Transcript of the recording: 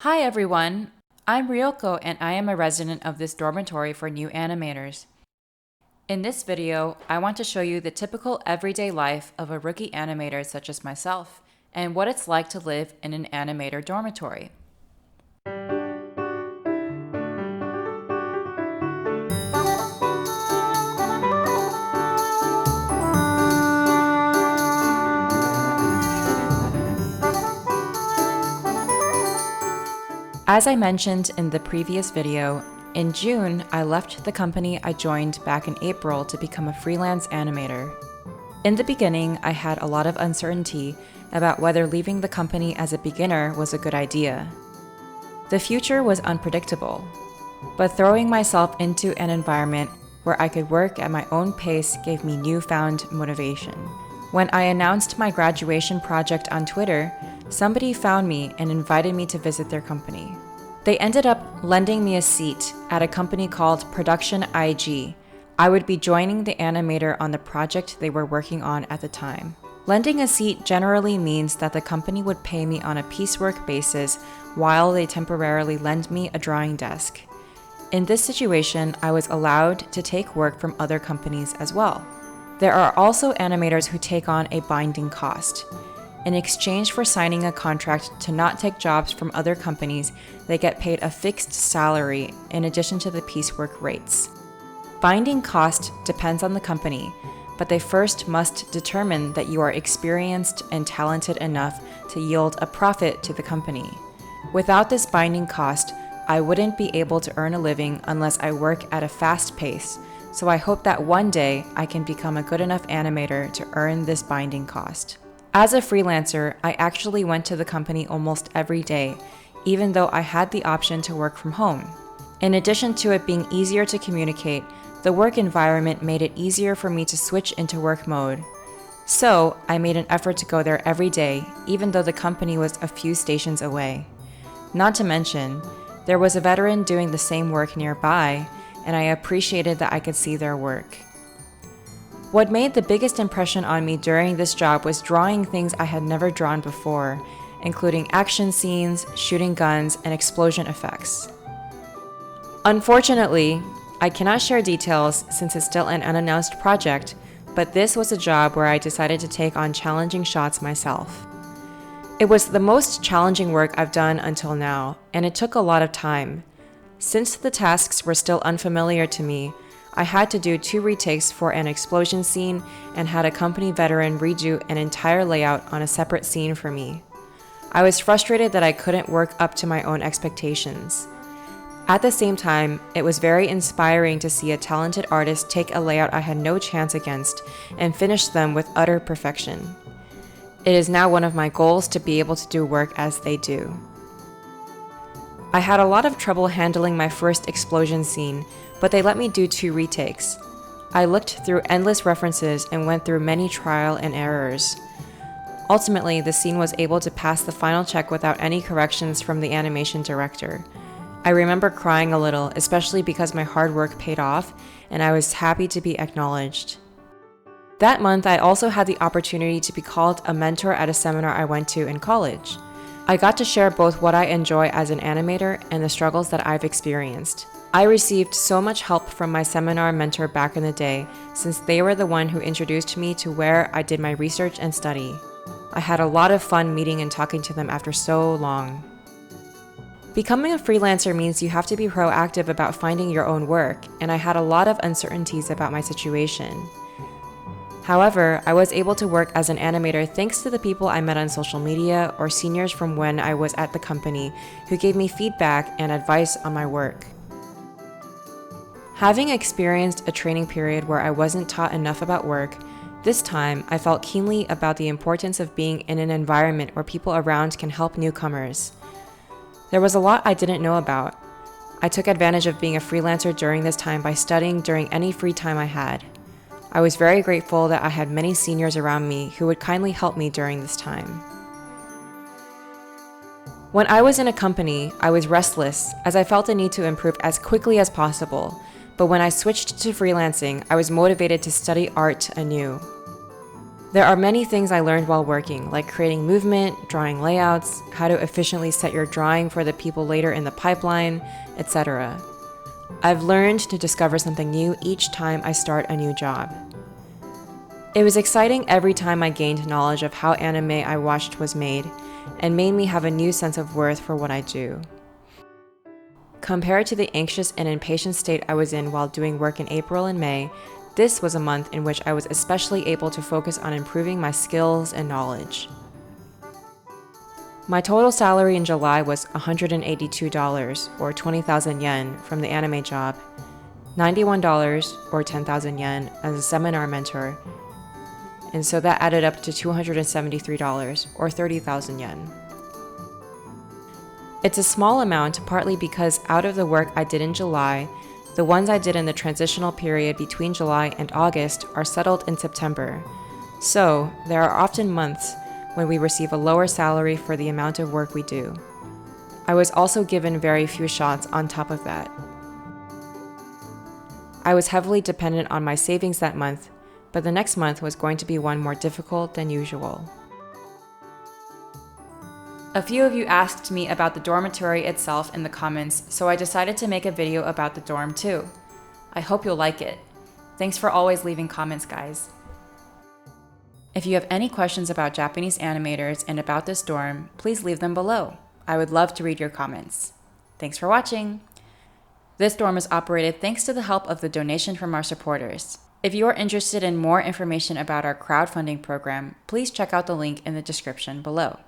Hi everyone, I'm Ryoko and I am a resident of this dormitory for new animators. In this video, I want to show you the typical everyday life of a rookie animator such as myself and what it's like to live in an animator dormitory. As I mentioned in the previous video, in June, I left the company I joined back in April to become a freelance animator. In the beginning, I had a lot of uncertainty about whether leaving the company as a beginner was a good idea. The future was unpredictable, but throwing myself into an environment where I could work at my own pace gave me newfound motivation. When I announced my graduation project on Twitter, somebody found me and invited me to visit their company. They ended up lending me a seat at a company called Production IG. I would be joining the animator on the project they were working on at the time. Lending a seat generally means that the company would pay me on a piecework basis while they temporarily lend me a drawing desk. In this situation, I was allowed to take work from other companies as well. There are also animators who take on a binding cost. In exchange for signing a contract to not take jobs from other companies, they get paid a fixed salary in addition to the piecework rates. Binding cost depends on the company, but they first must determine that you are experienced and talented enough to yield a profit to the company. Without this binding cost, I wouldn't be able to earn a living unless I work at a fast pace, so I hope that one day I can become a good enough animator to earn this binding cost. As a freelancer, I actually went to the company almost every day, even though I had the option to work from home. In addition to it being easier to communicate, the work environment made it easier for me to switch into work mode. So, I made an effort to go there every day, even though the company was a few stations away. Not to mention, there was a veteran doing the same work nearby, and I appreciated that I could see their work. What made the biggest impression on me during this job was drawing things I had never drawn before, including action scenes, shooting guns, and explosion effects. Unfortunately, I cannot share details since it's still an unannounced project, but this was a job where I decided to take on challenging shots myself. It was the most challenging work I've done until now, and it took a lot of time. Since the tasks were still unfamiliar to me, I had to do 2 retakes for an explosion scene and had a company veteran redo an entire layout on a separate scene for me. I was frustrated that I couldn't work up to my own expectations. At the same time, it was very inspiring to see a talented artist take a layout I had no chance against and finish them with utter perfection. It is now one of my goals to be able to do work as they do. I had a lot of trouble handling my first explosion scene, but they let me do 2 retakes. I looked through endless references and went through many trial and errors. Ultimately, the scene was able to pass the final check without any corrections from the animation director. I remember crying a little, especially because my hard work paid off, and I was happy to be acknowledged. That month, I also had the opportunity to be called a mentor at a seminar I went to in college. I got to share both what I enjoy as an animator and the struggles that I've experienced. I received so much help from my seminar mentor back in the day, since they were the one who introduced me to where I did my research and study. I had a lot of fun meeting and talking to them after so long. Becoming a freelancer means you have to be proactive about finding your own work, and I had a lot of uncertainties about my situation. However, I was able to work as an animator thanks to the people I met on social media or seniors from when I was at the company who gave me feedback and advice on my work. Having experienced a training period where I wasn't taught enough about work, this time I felt keenly about the importance of being in an environment where people around can help newcomers. There was a lot I didn't know about. I took advantage of being a freelancer during this time by studying during any free time I had. I was very grateful that I had many seniors around me who would kindly help me during this time. When I was in a company, I was restless as I felt the need to improve as quickly as possible, but when I switched to freelancing, I was motivated to study art anew. There are many things I learned while working, like creating movement, drawing layouts, how to efficiently set your drawing for the people later in the pipeline, etc. I've learned to discover something new each time I start a new job. It was exciting every time I gained knowledge of how anime I watched was made, and made me have a new sense of worth for what I do. Compared to the anxious and impatient state I was in while doing work in April and May, this was a month in which I was especially able to focus on improving my skills and knowledge. My total salary in July was $182, or 20,000 yen, from the anime job, $91, or 10,000 yen, as a seminar mentor, and so that added up to $273, or 30,000 yen. It's a small amount partly because out of the work I did in July, the ones I did in the transitional period between July and August are settled in September. So, there are often months when we receive a lower salary for the amount of work we do. I was also given very few shots on top of that. I was heavily dependent on my savings that month, but the next month was going to be one more difficult than usual. A few of you asked me about the dormitory itself in the comments, so I decided to make a video about the dorm too. I hope you'll like it. Thanks for always leaving comments, guys. If you have any questions about Japanese animators and about this dorm, please leave them below. I would love to read your comments. Thanks for watching. This dorm is operated thanks to the help of the donation from our supporters. If you are interested in more information about our crowdfunding program, please check out the link in the description below.